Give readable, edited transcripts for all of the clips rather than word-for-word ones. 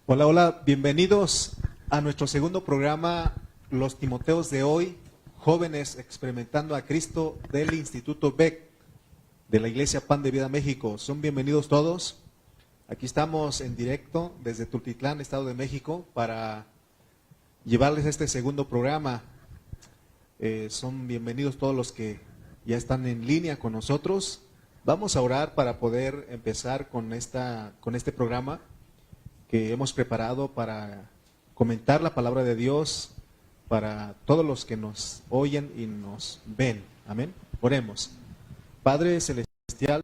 Hola, hola, bienvenidos a nuestro segundo programa, Los Timoteos de hoy, jóvenes experimentando a Cristo del Instituto BEC de la Iglesia Pan de Vida México. Son bienvenidos todos. Aquí estamos en directo desde Tultitlán, Estado de México, para llevarles este segundo programa. Son bienvenidos todos los que ya están en línea con nosotros. Vamos a orar para poder empezar con este programa que hemos preparado para comentar la palabra de Dios para todos los que nos oyen y nos ven. Amén. Oremos. Padre Celestial,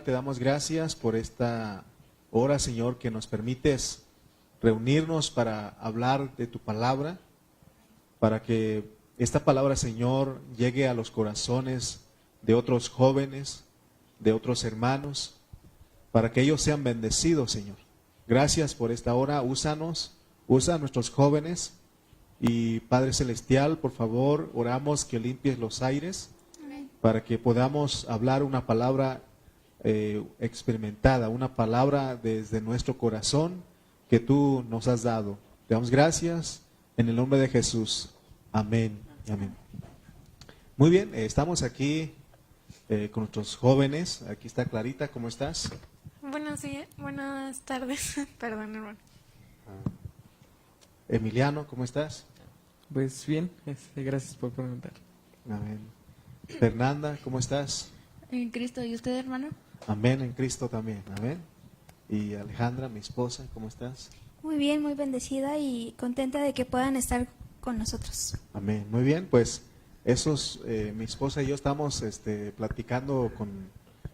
te damos gracias por esta hora, Señor, que nos permites reunirnos para hablar de tu palabra, para que esta palabra, Señor, llegue a los corazones de otros jóvenes, de otros hermanos, para que ellos sean bendecidos, Señor. Gracias por esta hora, úsanos, usa a nuestros jóvenes y Padre Celestial, por favor, oramos que limpies los aires. Amén. Para que podamos hablar una palabra experimentada, una palabra desde nuestro corazón que tú nos has dado. Te damos gracias en el nombre de Jesús. Amén. Amén. Muy bien, estamos aquí con nuestros jóvenes. Aquí está Clarita, ¿cómo estás? Buenas tardes. Perdón, hermano. Emiliano, ¿cómo estás? Pues bien, gracias por preguntar. Amén. Fernanda, ¿cómo estás? En Cristo, ¿y usted, hermano? Amén, en Cristo también. Amén. Y Alejandra, mi esposa, ¿cómo estás? Muy bien, muy bendecida y contenta de que puedan estar con nosotros. Amén. Muy bien, pues mi esposa y yo estamos platicando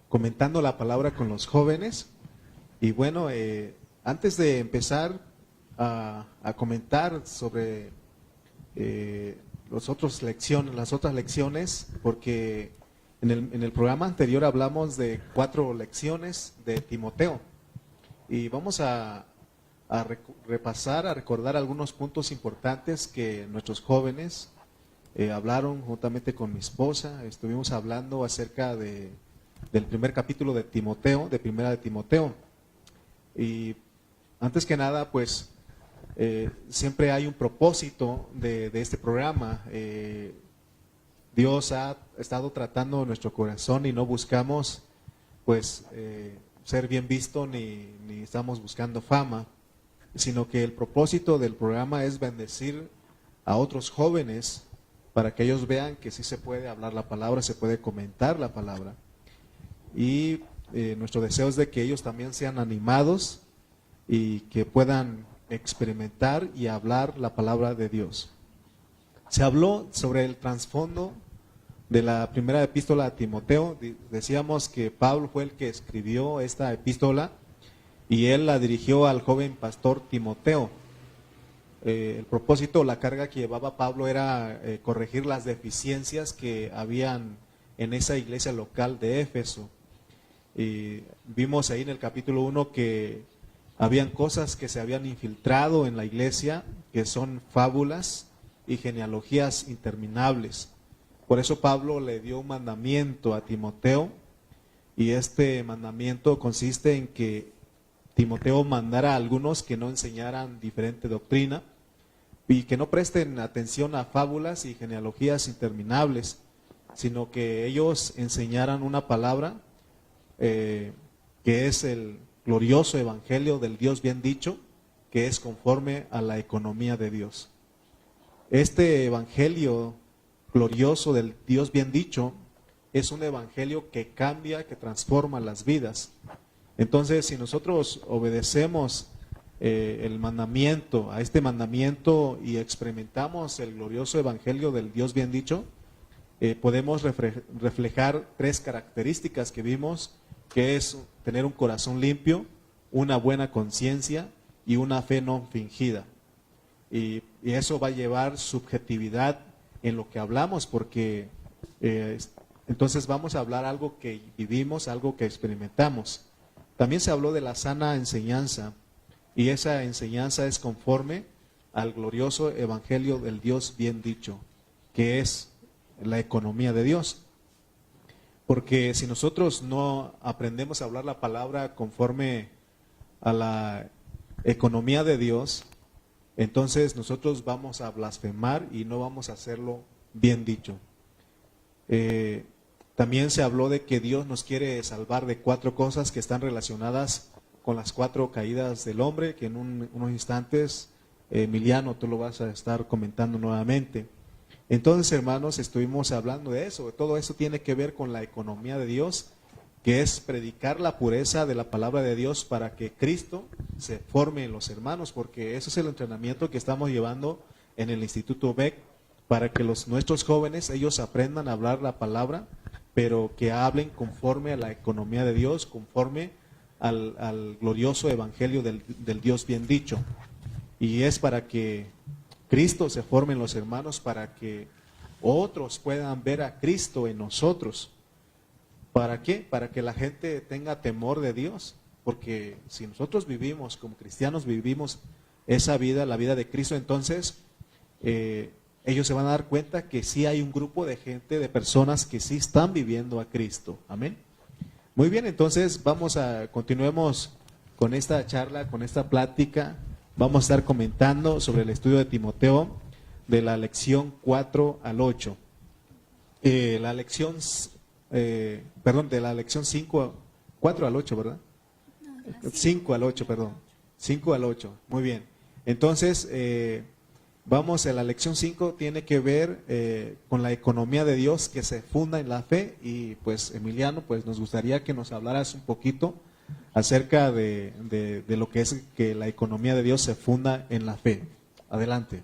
comentando la palabra con los jóvenes. Y bueno, antes de empezar a comentar sobre las otras lecciones, porque en el programa anterior hablamos de 4 lecciones de Timoteo. Y vamos a repasar, a recordar algunos puntos importantes que nuestros jóvenes hablaron juntamente con mi esposa. Estuvimos hablando acerca del primer capítulo de Timoteo, de Primera de Timoteo. Y antes que nada, pues siempre hay un propósito de este programa. Dios ha estado tratando nuestro corazón y no buscamos pues ser bien visto ni estamos buscando fama, sino que el propósito del programa es bendecir a otros jóvenes para que ellos vean que sí se puede hablar la palabra, se puede comentar la palabra. Y nuestro deseo es de que ellos también sean animados y que puedan experimentar y hablar la palabra de Dios. Se habló sobre el trasfondo de la primera epístola a Timoteo. Decíamos que Pablo fue el que escribió esta epístola y él la dirigió al joven pastor Timoteo. El propósito, la carga que llevaba Pablo era corregir las deficiencias que habían en esa iglesia local de Éfeso. Y vimos ahí en el capítulo 1 que habían cosas que se habían infiltrado en la iglesia, que son fábulas y genealogías interminables. Por eso Pablo le dio un mandamiento a Timoteo, y este mandamiento consiste en que Timoteo mandara a algunos que no enseñaran diferente doctrina y que no presten atención a fábulas y genealogías interminables, sino que ellos enseñaran una palabra que es el glorioso evangelio del Dios bien dicho, que es conforme a la economía de Dios. Este evangelio glorioso del Dios bien dicho es un evangelio que cambia, que transforma las vidas. Entonces, si nosotros obedecemos el mandamiento, a este mandamiento, y experimentamos el glorioso evangelio del Dios bien dicho, podemos reflejar 3 características que vimos, que es tener un corazón limpio, una buena conciencia y una fe no fingida. Y eso va a llevar subjetividad en lo que hablamos, porque entonces vamos a hablar algo que vivimos, algo que experimentamos. También se habló de la sana enseñanza, y esa enseñanza es conforme al glorioso evangelio del Dios bien dicho, que es la economía de Dios. Porque si nosotros no aprendemos a hablar la palabra conforme a la economía de Dios, entonces nosotros vamos a blasfemar y no vamos a hacerlo bien dicho. También se habló de que Dios nos quiere salvar de 4 cosas que están relacionadas con las 4 caídas del hombre, que en unos instantes, Emiliano, tú lo vas a estar comentando nuevamente. Entonces, hermanos, estuvimos hablando de eso. Todo eso tiene que ver con la economía de Dios, que es predicar la pureza de la palabra de Dios para que Cristo se forme en los hermanos, porque eso es el entrenamiento que estamos llevando en el Instituto BEC, para que nuestros jóvenes, ellos aprendan a hablar la palabra, pero que hablen conforme a la economía de Dios, conforme al glorioso evangelio del Dios bien dicho. Y es para que Cristo se forme en los hermanos, para que otros puedan ver a Cristo en nosotros. ¿Para qué? Para que la gente tenga temor de Dios, porque si nosotros vivimos como cristianos, vivimos esa vida, la vida de Cristo, entonces ellos se van a dar cuenta que sí hay un grupo de gente, de personas que sí están viviendo a Cristo. Amén. Muy bien, entonces continuemos con esta charla, con esta plática. Vamos a estar comentando sobre el estudio de Timoteo de la lección 4 al 8. De la lección 4 al 8, ¿verdad? 5 al 8, perdón. 5 al 8, muy bien. Entonces, vamos a la lección 5, tiene que ver con la economía de Dios que se funda en la fe. Y pues, Emiliano, pues nos gustaría que nos hablaras un poquito acerca de lo que es que la economía de Dios se funda en la fe. Adelante.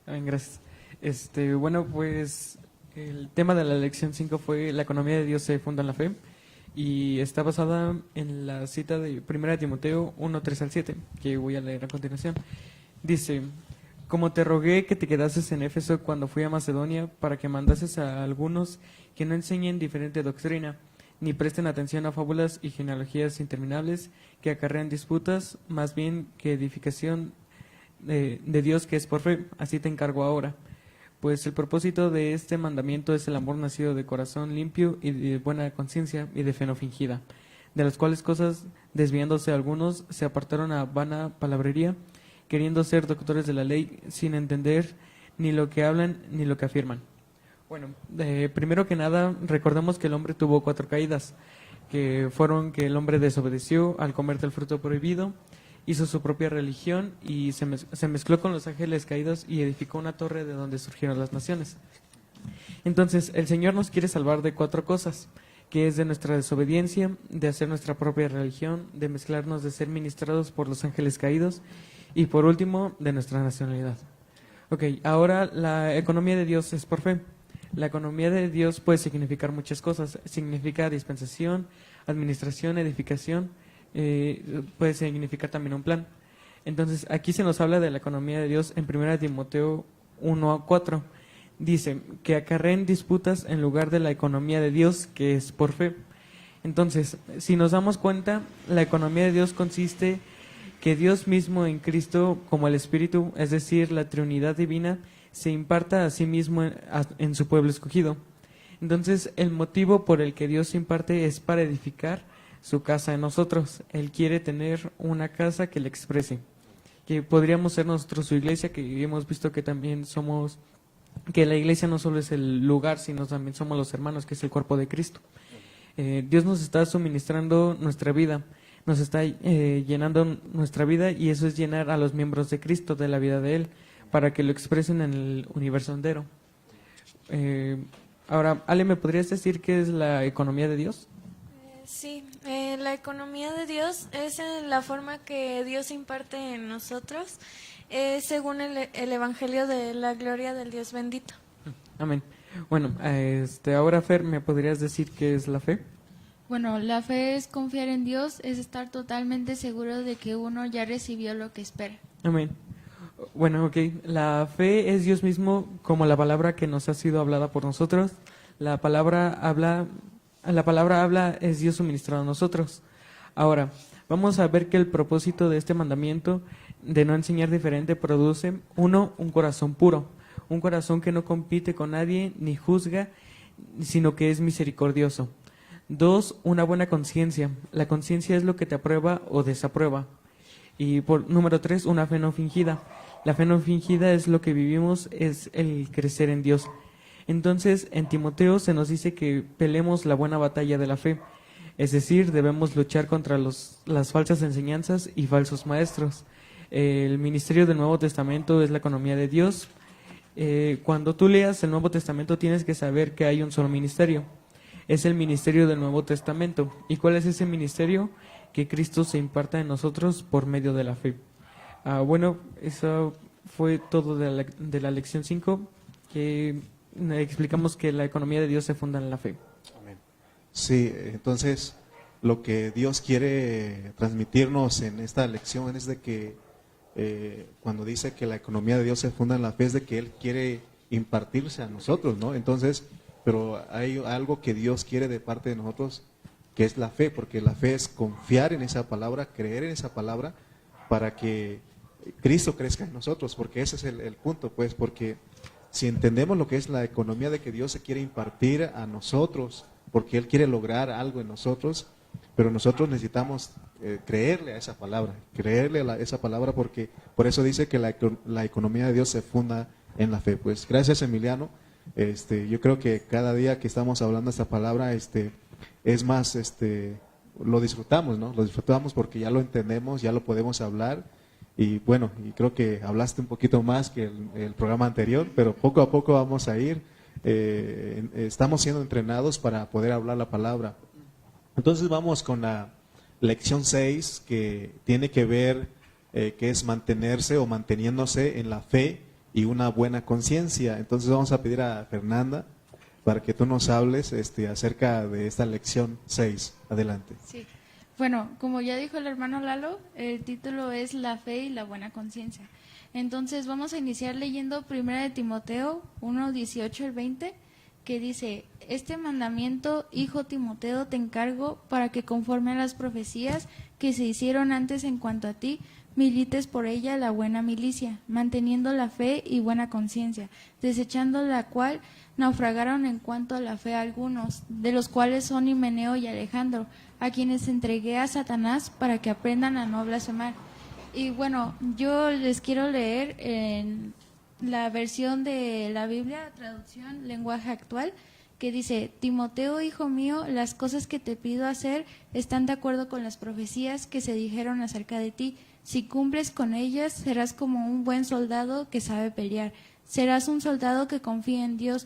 Bien, gracias. Bueno, pues el tema de la lección 5 fue la economía de Dios se funda en la fe, y está basada en la cita de 1 Timoteo 1, 3 al 7, que voy a leer a continuación. Dice: como te rogué que te quedases en Éfeso cuando fui a Macedonia, para que mandases a algunos que no enseñen diferente doctrina, ni presten atención a fábulas y genealogías interminables que acarrean disputas, más bien que edificación de Dios que es por fe. Así te encargo ahora. Pues el propósito de este mandamiento es el amor nacido de corazón limpio y de buena conciencia y de fe no fingida, de las cuales cosas, desviándose algunos, se apartaron a vana palabrería, queriendo ser doctores de la ley, sin entender ni lo que hablan ni lo que afirman. Bueno, primero que nada, recordemos que el hombre tuvo 4 caídas, que fueron que el hombre desobedeció al comer del fruto prohibido, hizo su propia religión y se mezcló con los ángeles caídos y edificó una torre de donde surgieron las naciones. Entonces, el Señor nos quiere salvar de 4 cosas, que es de nuestra desobediencia, de hacer nuestra propia religión, de mezclarnos, de ser ministrados por los ángeles caídos, y por último, de nuestra nacionalidad. Ok, ahora la economía de Dios es por fe. La economía de Dios puede significar muchas cosas. Significa dispensación, administración, edificación, puede significar también un plan. Entonces, aquí se nos habla de la economía de Dios en 1 Timoteo 1 a 4. Dice que acarreen disputas en lugar de la economía de Dios, que es por fe. Entonces, si nos damos cuenta, la economía de Dios consiste que Dios mismo en Cristo, como el Espíritu, es decir, la Trinidad divina, se imparta a sí mismo en su pueblo escogido. Entonces, el motivo por el que Dios se imparte es para edificar su casa en nosotros. Él quiere tener una casa que le exprese, que podríamos ser nosotros su iglesia, que hemos visto que también somos, que la iglesia no solo es el lugar, sino también somos los hermanos, que es el cuerpo de Cristo. Dios nos está suministrando nuestra vida, nos está llenando nuestra vida, y eso es llenar a los miembros de Cristo de la vida de Él, para que lo expresen en el universo entero. Ahora, Ale, ¿me podrías decir qué es la economía de Dios? Sí, la economía de Dios es la forma que Dios imparte en nosotros, según el Evangelio de la gloria del Dios bendito. Amén. Bueno, ahora, Fer, ¿me podrías decir qué es la fe? Bueno, la fe es confiar en Dios, es estar totalmente seguro de que uno ya recibió lo que espera. Amén. Bueno, ok. La fe es Dios mismo, como la palabra que nos ha sido hablada por nosotros. La palabra habla, es Dios suministrado a nosotros. Ahora, vamos a ver que el propósito de este mandamiento de no enseñar diferente produce, 1, un corazón puro, un corazón que no compite con nadie ni juzga, sino que es misericordioso. 2, una buena conciencia. La conciencia es lo que te aprueba o desaprueba. Y por número 3, una fe no fingida. La fe no fingida es lo que vivimos, es el crecer en Dios. Entonces, en Timoteo se nos dice que peleemos la buena batalla de la fe. Es decir, debemos luchar contra las falsas enseñanzas y falsos maestros. El ministerio del Nuevo Testamento es la economía de Dios. Cuando tú leas el Nuevo Testamento tienes que saber que hay un solo ministerio. Es el ministerio del Nuevo Testamento. ¿Y cuál es ese ministerio? Que Cristo se imparta en nosotros por medio de la fe. Bueno, eso fue todo de la lección 5, que explicamos que la economía de Dios se funda en la fe. Amén. Sí, entonces lo que Dios quiere transmitirnos en esta lección es de que cuando dice que la economía de Dios se funda en la fe, es de que Él quiere impartirse a nosotros, ¿no? Entonces, pero hay algo que Dios quiere de parte de nosotros, que es la fe, porque la fe es confiar en esa palabra, creer en esa palabra, para que Cristo crezca en nosotros, porque ese es el punto, pues, porque si entendemos lo que es la economía de que Dios se quiere impartir a nosotros, porque Él quiere lograr algo en nosotros, pero nosotros necesitamos creerle a esa palabra, esa palabra, porque por eso dice que la economía de Dios se funda en la fe. Pues gracias, Emiliano. Yo creo que cada día que estamos hablando esta palabra, es más, lo disfrutamos, ¿no? Lo disfrutamos porque ya lo entendemos, ya lo podemos hablar. Y bueno, y creo que hablaste un poquito más que el programa anterior, pero poco a poco vamos a ir. Estamos siendo entrenados para poder hablar la palabra. Entonces vamos con la lección 6, que tiene que ver, que es mantenerse o manteniéndose en la fe y una buena conciencia. Entonces vamos a pedir a Fernanda para que tú nos hables acerca de esta lección 6. Adelante. Sí. Bueno, como ya dijo el hermano Lalo, el título es La fe y la buena conciencia. Entonces vamos a iniciar leyendo 1 de Timoteo 1, 18 al 20, que dice: este mandamiento, hijo Timoteo, te encargo para que conforme a las profecías que se hicieron antes en cuanto a ti, milites por ella la buena milicia, manteniendo la fe y buena conciencia, desechando la cual naufragaron en cuanto a la fe algunos, de los cuales son Himeneo y Alejandro, a quienes entregué a Satanás para que aprendan a no blasfemar. Y bueno, yo les quiero leer en la versión de la Biblia, traducción, lenguaje actual, que dice: Timoteo, hijo mío, las cosas que te pido hacer están de acuerdo con las profecías que se dijeron acerca de ti. Si cumples con ellas, serás como un buen soldado que sabe pelear. Serás un soldado que confía en Dios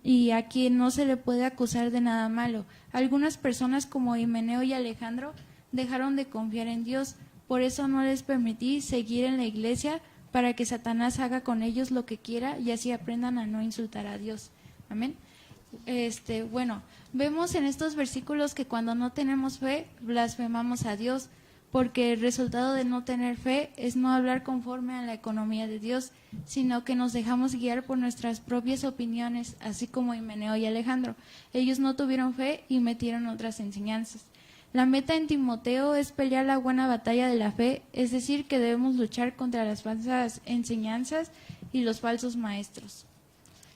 y a quien no se le puede acusar de nada malo. Algunas personas como Himeneo y Alejandro dejaron de confiar en Dios, por eso no les permití seguir en la iglesia, para que Satanás haga con ellos lo que quiera y así aprendan a no insultar a Dios. Amén. Bueno, vemos en estos versículos que cuando no tenemos fe, blasfemamos a Dios, porque el resultado de no tener fe es no hablar conforme a la economía de Dios, sino que nos dejamos guiar por nuestras propias opiniones, así como Himeneo y Alejandro. Ellos no tuvieron fe y metieron otras enseñanzas. La meta en Timoteo es pelear la buena batalla de la fe, es decir, que debemos luchar contra las falsas enseñanzas y los falsos maestros.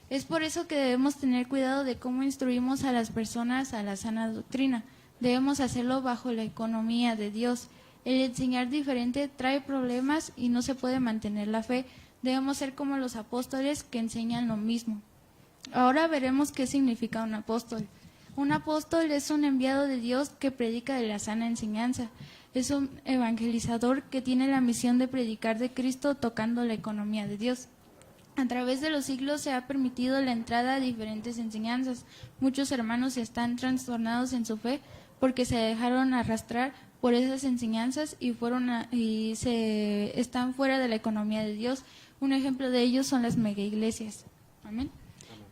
Es por eso que debemos tener cuidado de cómo instruimos a las personas a la sana doctrina. Debemos hacerlo bajo la economía de Dios. El enseñar diferente trae problemas y no se puede mantener la fe. Debemos ser como los apóstoles que enseñan lo mismo. Ahora veremos qué significa un apóstol. Un apóstol es un enviado de Dios que predica de la sana enseñanza. Es un evangelizador que tiene la misión de predicar de Cristo tocando la economía de Dios. A través de los siglos se ha permitido la entrada a diferentes enseñanzas. Muchos hermanos están trastornados en su fe porque se dejaron arrastrar por esas enseñanzas y están fuera de la economía de Dios. Un ejemplo de ellos son las megaiglesias. Amén.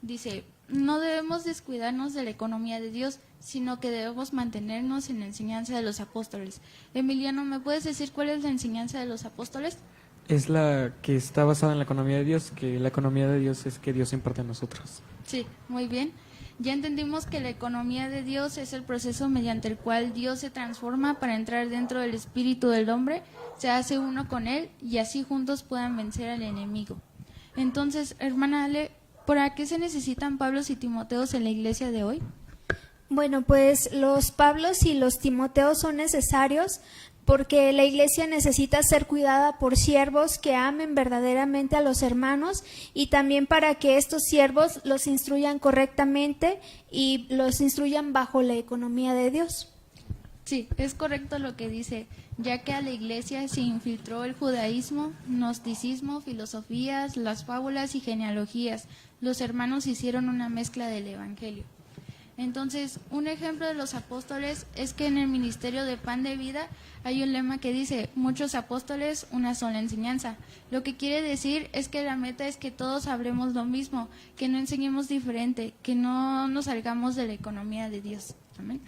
Dice: no debemos descuidarnos de la economía de Dios, sino que debemos mantenernos en la enseñanza de los apóstoles. Emiliano, ¿me puedes decir cuál es la enseñanza de los apóstoles? Es la que está basada en la economía de Dios, que la economía de Dios es que Dios imparte a nosotros. Sí, muy bien. Ya entendimos que la economía de Dios es el proceso mediante el cual Dios se transforma para entrar dentro del espíritu del hombre, se hace uno con él y así juntos puedan vencer al enemigo. Entonces, hermana Ale, ¿para qué se necesitan Pablos y Timoteos en la iglesia de hoy? Bueno, pues los Pablos y los Timoteos son necesarios porque la iglesia necesita ser cuidada por siervos que amen verdaderamente a los hermanos y también para que estos siervos los instruyan correctamente y los instruyan bajo la economía de Dios. Sí, es correcto lo que dice, ya que a la iglesia se infiltró el judaísmo, gnosticismo, filosofías, las fábulas y genealogías. Los hermanos hicieron una mezcla del evangelio. Entonces, un ejemplo de los apóstoles es que en el ministerio de Pan de Vida hay un lema que dice, muchos apóstoles, una sola enseñanza. Lo que quiere decir es que la meta es que todos hablemos lo mismo, que no enseñemos diferente, que no nos salgamos de la economía de Dios. Amén.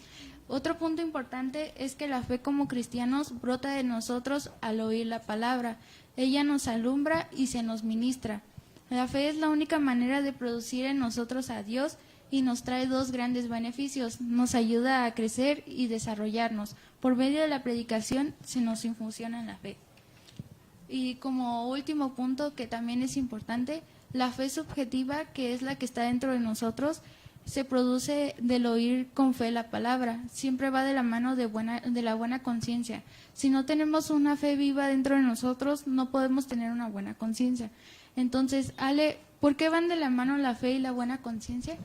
Otro punto importante es que la fe como cristianos brota de nosotros al oír la palabra. Ella nos alumbra y se nos ministra. La fe es la única manera de producir en nosotros a Dios y nos trae dos grandes beneficios. Nos ayuda a crecer y desarrollarnos. Por medio de la predicación se nos infusiona en la fe. Y como último punto, que también es importante, la fe subjetiva, que es la que está dentro de nosotros, se produce del oír con fe la palabra. Siempre va de la mano de la buena conciencia. Si no tenemos una fe viva dentro de nosotros, no podemos tener una buena conciencia. Entonces, Ale, ¿por qué van de la mano la fe y la buena conciencia?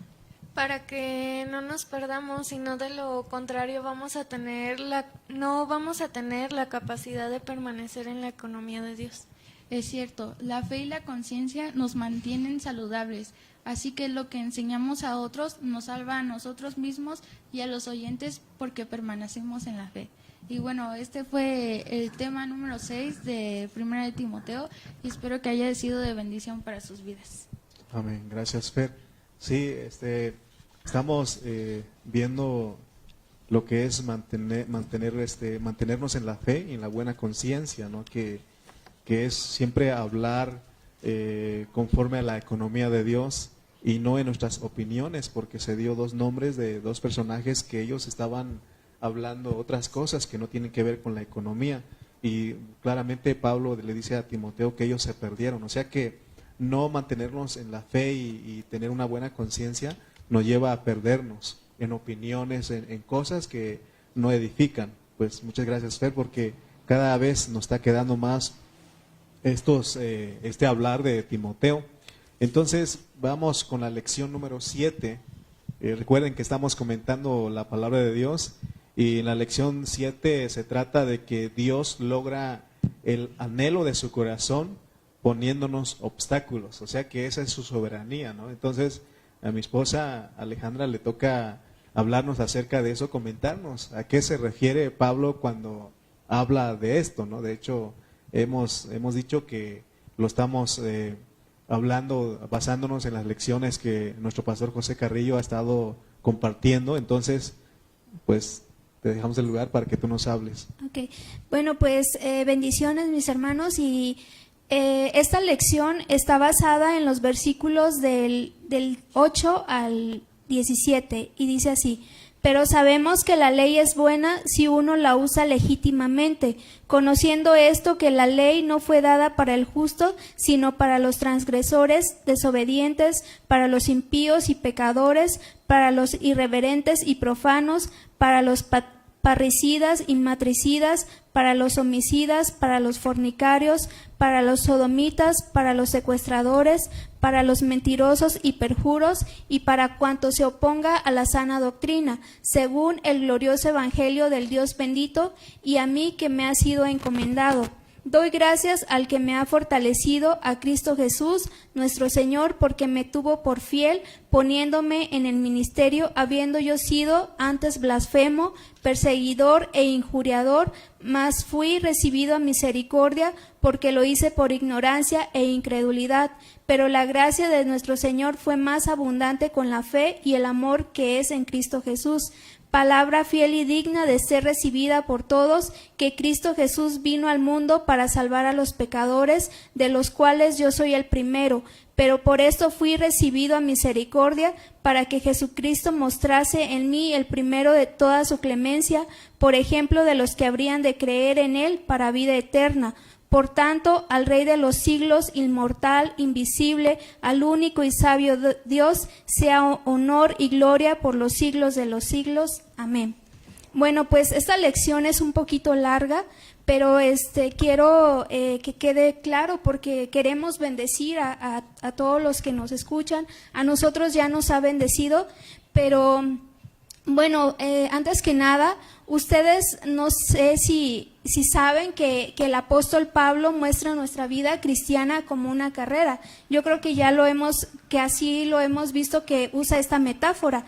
Para que no nos perdamos, sino de lo contrario no vamos a tener la capacidad de permanecer en la economía de Dios. Es cierto, la fe y la conciencia nos mantienen saludables, así que lo que enseñamos a otros nos salva a nosotros mismos y a los oyentes porque permanecemos en la fe. Y bueno, este fue el tema número 6 de 1 de Timoteo y espero que haya sido de bendición para sus vidas. Amén. Gracias, Fer. Sí, estamos viendo lo que es mantenernos en la fe y en la buena conciencia, ¿no? Que es siempre hablar conforme a la economía de Dios y no en nuestras opiniones, porque se dio dos nombres de dos personajes que ellos estaban hablando otras cosas que no tienen que ver con la economía. Y claramente Pablo le dice a Timoteo que ellos se perdieron. O sea que no mantenernos en la fe y tener una buena conciencia nos lleva a perdernos en opiniones, en cosas que no edifican. Pues muchas gracias, Fer, porque cada vez nos está quedando más este hablar de Timoteo. Entonces vamos con la lección número 7. Recuerden que estamos comentando la palabra de Dios y en la lección 7 se trata de que Dios logra el anhelo de su corazón poniéndonos obstáculos, o sea que esa es su soberanía, ¿no? Entonces a mi esposa Alejandra le toca hablarnos acerca de eso, comentarnos a qué se refiere Pablo cuando habla de esto, ¿no? De hecho, hemos dicho que lo estamos hablando basándonos en las lecciones que nuestro pastor José Carrillo ha estado compartiendo. Entonces, pues te dejamos el lugar para que tú nos hables. Ok, bueno, pues bendiciones mis hermanos y esta lección está basada en los versículos del 8 al 17 y dice así: pero sabemos que la ley es buena si uno la usa legítimamente, conociendo esto que la ley no fue dada para el justo, sino para los transgresores, desobedientes, para los impíos y pecadores, para los irreverentes y profanos, para los parricidas y matricidas, para los homicidas, para los fornicarios, para los sodomitas, para los secuestradores, para los mentirosos y perjuros, y para cuanto se oponga a la sana doctrina, según el glorioso evangelio del Dios bendito, y a mí que me ha sido encomendado. Doy gracias al que me ha fortalecido, a Cristo Jesús, nuestro Señor, porque me tuvo por fiel, poniéndome en el ministerio, habiendo yo sido antes blasfemo, perseguidor e injuriador, mas fui recibido a misericordia, porque lo hice por ignorancia e incredulidad. Pero la gracia de nuestro Señor fue más abundante con la fe y el amor que es en Cristo Jesús. Palabra fiel y digna de ser recibida por todos, que Cristo Jesús vino al mundo para salvar a los pecadores, de los cuales yo soy el primero. Pero por esto fui recibido a misericordia, para que Jesucristo mostrase en mí el primero de toda su clemencia, por ejemplo de los que habrían de creer en él para vida eterna. Por tanto, al Rey de los siglos, inmortal, invisible, al único y sabio Dios, sea honor y gloria por los siglos de los siglos. Amén. Bueno, pues esta lección es un poquito larga, pero quiero que quede claro porque queremos bendecir a todos los que nos escuchan. A nosotros ya nos ha bendecido, pero bueno, antes que nada, ustedes no sé si saben que el apóstol Pablo muestra nuestra vida cristiana como una carrera. Yo creo que que así lo hemos visto, que usa esta metáfora.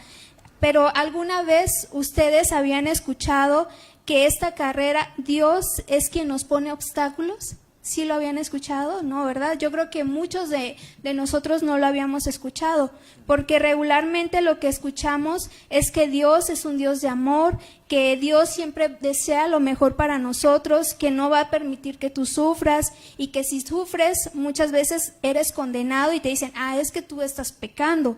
Pero ¿alguna vez ustedes habían escuchado que esta carrera Dios es quien nos pone obstáculos? ¿Sí lo habían escuchado? No, ¿verdad? Yo creo que muchos de nosotros no lo habíamos escuchado, porque regularmente lo que escuchamos es que Dios es un Dios de amor, que Dios siempre desea lo mejor para nosotros, que no va a permitir que tú sufras, y que si sufres muchas veces eres condenado y te dicen, es que tú estás pecando.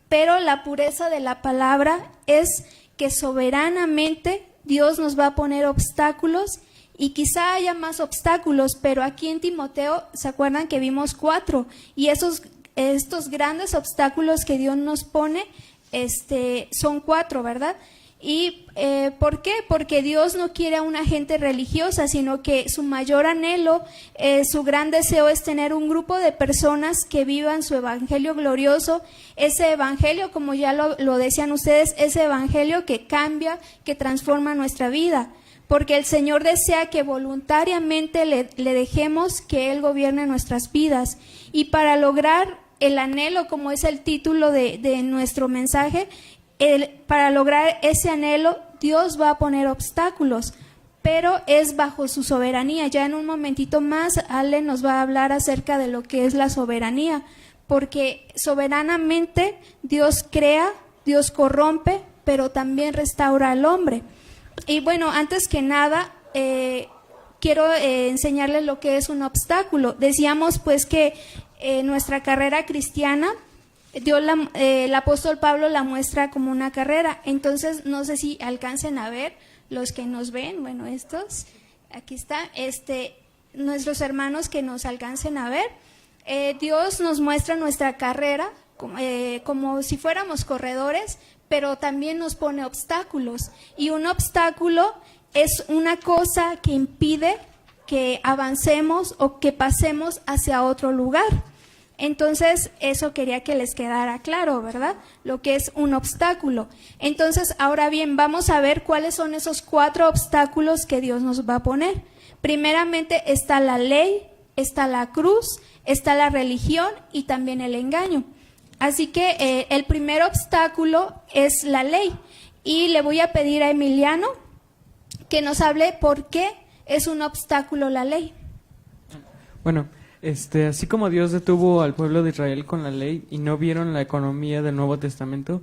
Pero la pureza de la palabra es que soberanamente Dios nos va a poner obstáculos, y quizá haya más obstáculos, pero aquí en Timoteo, ¿se acuerdan que vimos 4? Y estos grandes obstáculos que Dios nos pone son 4, ¿verdad? ¿Y por qué? Porque Dios no quiere a una gente religiosa, sino que su mayor anhelo, su gran deseo es tener un grupo de personas que vivan su evangelio glorioso, ese evangelio, como ya lo decían ustedes, ese evangelio que cambia, que transforma nuestra vida. Porque el Señor desea que voluntariamente le dejemos que Él gobierne nuestras vidas. Y para lograr el anhelo, como es el título de nuestro mensaje, para lograr ese anhelo, Dios va a poner obstáculos, pero es bajo su soberanía. Ya en un momentito más, Ale nos va a hablar acerca de lo que es la soberanía, porque soberanamente Dios crea, Dios corrompe, pero también restaura al hombre. Y bueno, antes que nada, quiero enseñarles lo que es un obstáculo. Decíamos pues que nuestra carrera cristiana, el apóstol Pablo la muestra como una carrera. Entonces, no sé si alcancen a ver los que nos ven, bueno, estos, aquí está, nuestros hermanos que nos alcancen a ver. Dios nos muestra nuestra carrera como si fuéramos corredores, pero también nos pone obstáculos. Y un obstáculo es una cosa que impide que avancemos o que pasemos hacia otro lugar. Entonces, eso quería que les quedara claro, ¿verdad? Lo que es un obstáculo. Entonces, ahora bien, vamos a ver cuáles son esos 4 obstáculos que Dios nos va a poner. Primeramente está la ley, está la cruz, está la religión y también el engaño. Así que el primer obstáculo es la ley. Y le voy a pedir a Emiliano que nos hable por qué es un obstáculo la ley. Bueno, así como Dios detuvo al pueblo de Israel con la ley y no vieron la economía del Nuevo Testamento,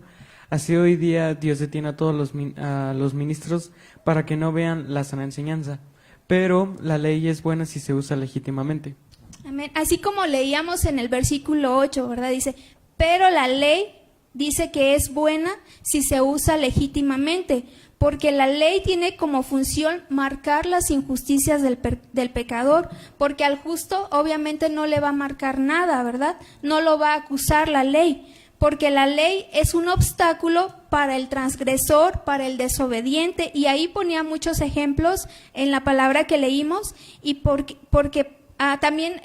así hoy día Dios detiene a todos los ministros para que no vean la sana enseñanza. Pero la ley es buena si se usa legítimamente. Amén. Así como leíamos en el versículo 8, ¿verdad? Dice, pero la ley dice que es buena si se usa legítimamente, porque la ley tiene como función marcar las injusticias del pecador, porque al justo obviamente no le va a marcar nada, ¿verdad? No lo va a acusar la ley, porque la ley es un obstáculo para el transgresor, para el desobediente, y ahí ponía muchos ejemplos en la palabra que leímos, y porque también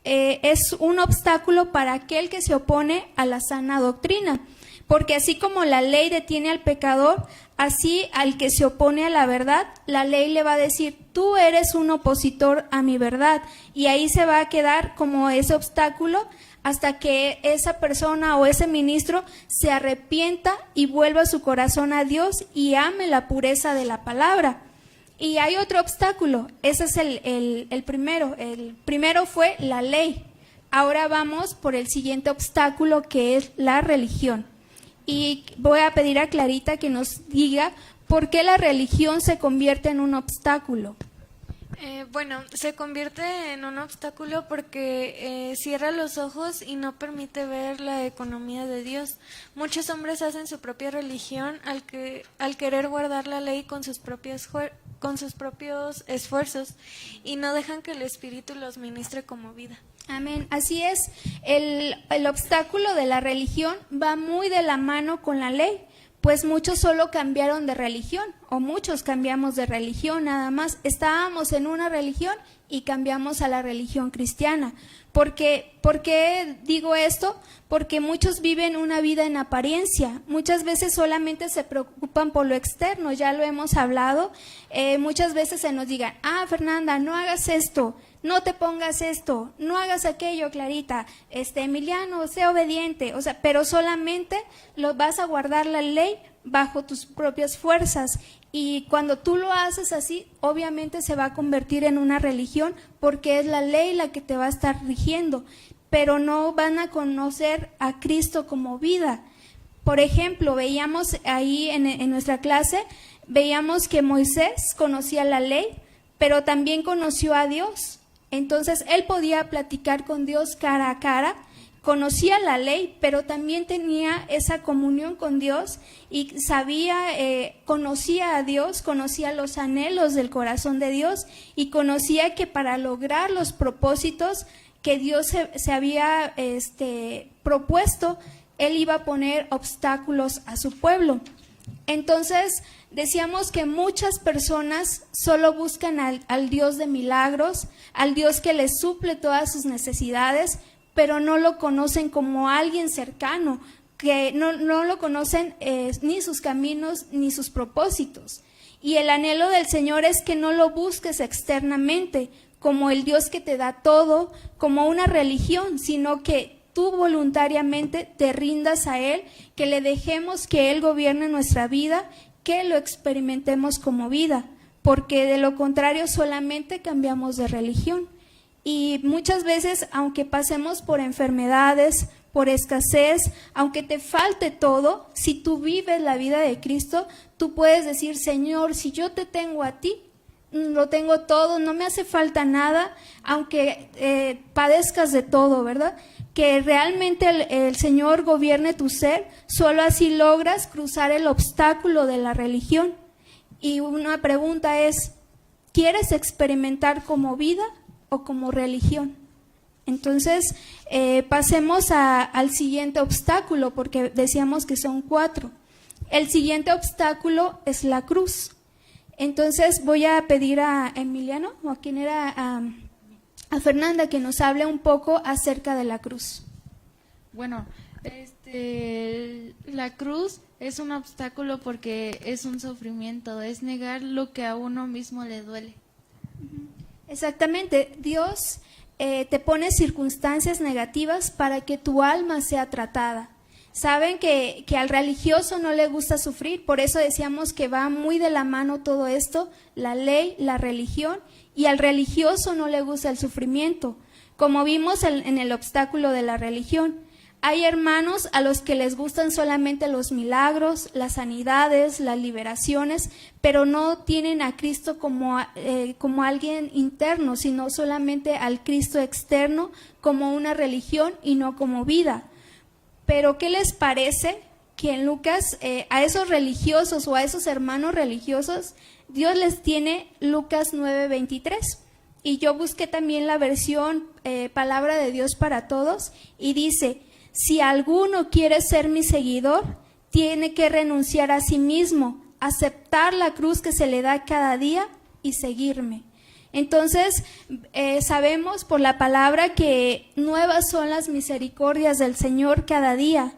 es un obstáculo para aquel que se opone a la sana doctrina, porque así como la ley detiene al pecador, así al que se opone a la verdad, la ley le va a decir, tú eres un opositor a mi verdad, y ahí se va a quedar como ese obstáculo hasta que esa persona o ese ministro se arrepienta y vuelva su corazón a Dios y ame la pureza de la palabra. Y hay otro obstáculo, ese es el primero. El primero fue la ley. Ahora vamos por el siguiente obstáculo, que es la religión. Y voy a pedir a Clarita que nos diga por qué la religión se convierte en un obstáculo. Bueno, se convierte en un obstáculo porque cierra los ojos y no permite ver la economía de Dios. Muchos hombres hacen su propia religión al querer guardar la ley con sus propios esfuerzos y no dejan que el Espíritu los ministre como vida. Amén. Así es, el obstáculo de la religión va muy de la mano con la ley, pues muchos solo cambiaron de religión, o muchos cambiamos de religión nada más. Estábamos en una religión y cambiamos a la religión cristiana. ¿Por qué digo esto? Porque muchos viven una vida en apariencia. Muchas veces solamente se preocupan por lo externo, ya lo hemos hablado. Muchas veces se nos digan, Fernanda, no hagas esto, no te pongas esto, no hagas aquello, Clarita, Emiliano, sé obediente, pero solamente lo vas a guardar la ley bajo tus propias fuerzas, y cuando tú lo haces así, obviamente se va a convertir en una religión, porque es la ley la que te va a estar rigiendo, pero no van a conocer a Cristo como vida. Por ejemplo, veíamos ahí en nuestra clase, veíamos que Moisés conocía la ley, pero también conoció a Dios. Entonces, él podía platicar con Dios cara a cara, conocía la ley, pero también tenía esa comunión con Dios y conocía a Dios, conocía los anhelos del corazón de Dios y conocía que para lograr los propósitos que Dios se había propuesto, él iba a poner obstáculos a su pueblo. Entonces, decíamos que muchas personas solo buscan al Dios de milagros, al Dios que les suple todas sus necesidades, pero no lo conocen como alguien cercano, que no lo conocen ni sus caminos ni sus propósitos. Y el anhelo del Señor es que no lo busques externamente, como el Dios que te da todo, como una religión, sino que tú voluntariamente te rindas a Él, que le dejemos que Él gobierne nuestra vida, que lo experimentemos como vida, porque de lo contrario solamente cambiamos de religión. Y muchas veces, aunque pasemos por enfermedades, por escasez, aunque te falte todo, si tú vives la vida de Cristo, tú puedes decir, Señor, si yo te tengo a ti, lo tengo todo, no me hace falta nada, aunque padezcas de todo, ¿verdad? Que realmente el Señor gobierne tu ser, solo así logras cruzar el obstáculo de la religión. Y una pregunta es, ¿quieres experimentar como vida o como religión? Entonces, pasemos al siguiente obstáculo, porque decíamos que son 4. El siguiente obstáculo es la cruz. Entonces, voy a pedir a Emiliano, o a quien era, a Fernanda, que nos hable un poco acerca de la cruz. Bueno, la cruz es un obstáculo porque es un sufrimiento, es negar lo que a uno mismo le duele. Exactamente, Dios te pone circunstancias negativas para que tu alma sea tratada. Saben que al religioso no le gusta sufrir, por eso decíamos que va muy de la mano todo esto, la ley, la religión, y al religioso no le gusta el sufrimiento, como vimos en el obstáculo de la religión. Hay hermanos a los que les gustan solamente los milagros, las sanidades, las liberaciones, pero no tienen a Cristo como alguien interno, sino solamente al Cristo externo como una religión y no como vida. Pero ¿qué les parece que en Lucas a esos religiosos o a esos hermanos religiosos Dios les tiene Lucas 9:23? Y yo busqué también la versión Palabra de Dios para Todos y dice: si alguno quiere ser mi seguidor, tiene que renunciar a sí mismo, aceptar la cruz que se le da cada día y seguirme. Entonces, sabemos por la palabra que nuevas son las misericordias del Señor cada día,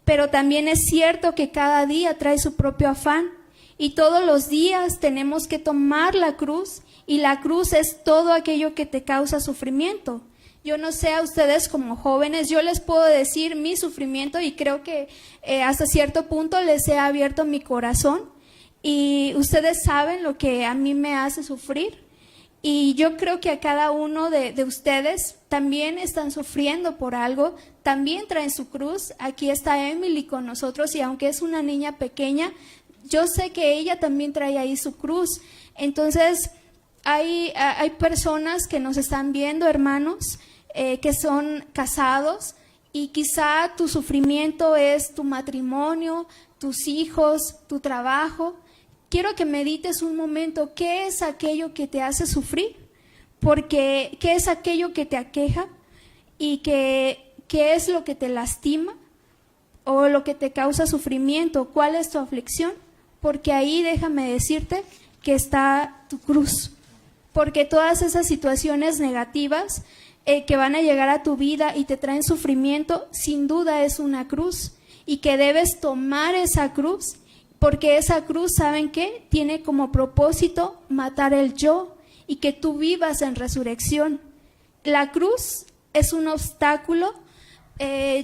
pero también es cierto que cada día trae su propio afán y todos los días tenemos que tomar la cruz, y la cruz es todo aquello que te causa sufrimiento. Yo no sé a ustedes como jóvenes, yo les puedo decir mi sufrimiento y creo que hasta cierto punto les he abierto mi corazón y ustedes saben lo que a mí me hace sufrir. Y yo creo que a cada uno de ustedes también están sufriendo por algo, también traen su cruz. Aquí está Emily con nosotros y aunque es una niña pequeña, yo sé que ella también trae ahí su cruz. Entonces, hay personas que nos están viendo, hermanos, que son casados y quizá tu sufrimiento es tu matrimonio, tus hijos, tu trabajo. Quiero que medites un momento, ¿qué es aquello que te hace sufrir? Porque, ¿qué es aquello que te aqueja? ¿Y qué es lo que te lastima? o lo que te causa sufrimiento, ¿cuál es tu aflicción? Porque ahí déjame decirte que está tu cruz. Porque todas esas situaciones negativas que van a llegar a tu vida y te traen sufrimiento, sin duda es una cruz. Y que debes tomar esa cruz, porque esa cruz, ¿saben qué? Tiene como propósito matar el yo y que tú vivas en resurrección. La cruz es un obstáculo.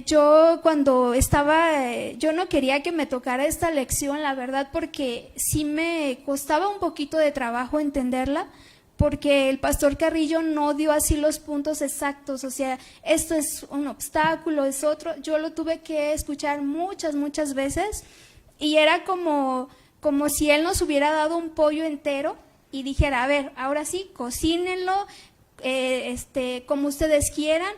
Yo cuando estaba, yo no quería que me tocara esta lección, la verdad, porque sí me costaba un poquito de trabajo entenderla, porque el pastor Carrillo no dio así los puntos exactos, o sea, esto es un obstáculo, es otro. Yo lo tuve que escuchar muchas veces y era como si él nos hubiera dado un pollo entero y dijera, a ver, ahora sí, cocínenlo, como ustedes quieran,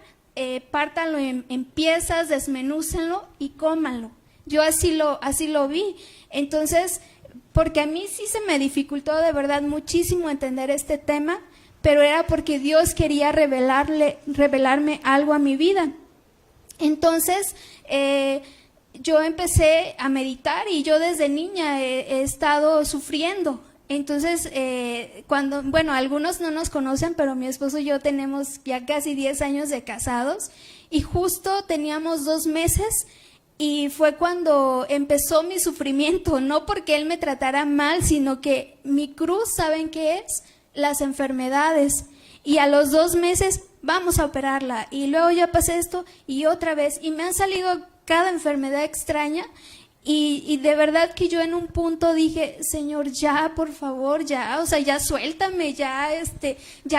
pártanlo en piezas, desmenúcenlo y cómanlo. Yo así lo vi. Entonces, porque a mí sí se me dificultó de verdad muchísimo entender este tema, pero era porque Dios quería revelarme algo a mi vida. Entonces, yo empecé a meditar y yo desde niña he estado sufriendo. Entonces, algunos no nos conocen, pero mi esposo y yo tenemos ya casi 10 años de casados y justo teníamos 2 meses y fue cuando empezó mi sufrimiento, no porque él me tratara mal, sino que mi cruz, ¿saben qué es? Las enfermedades. Y a los 2 meses vamos a operarla y luego ya pasé esto y otra vez y me han salido cada enfermedad extraña. Y de verdad que yo en un punto dije, Señor, ya, por favor, ya, o sea, ya suéltame, ya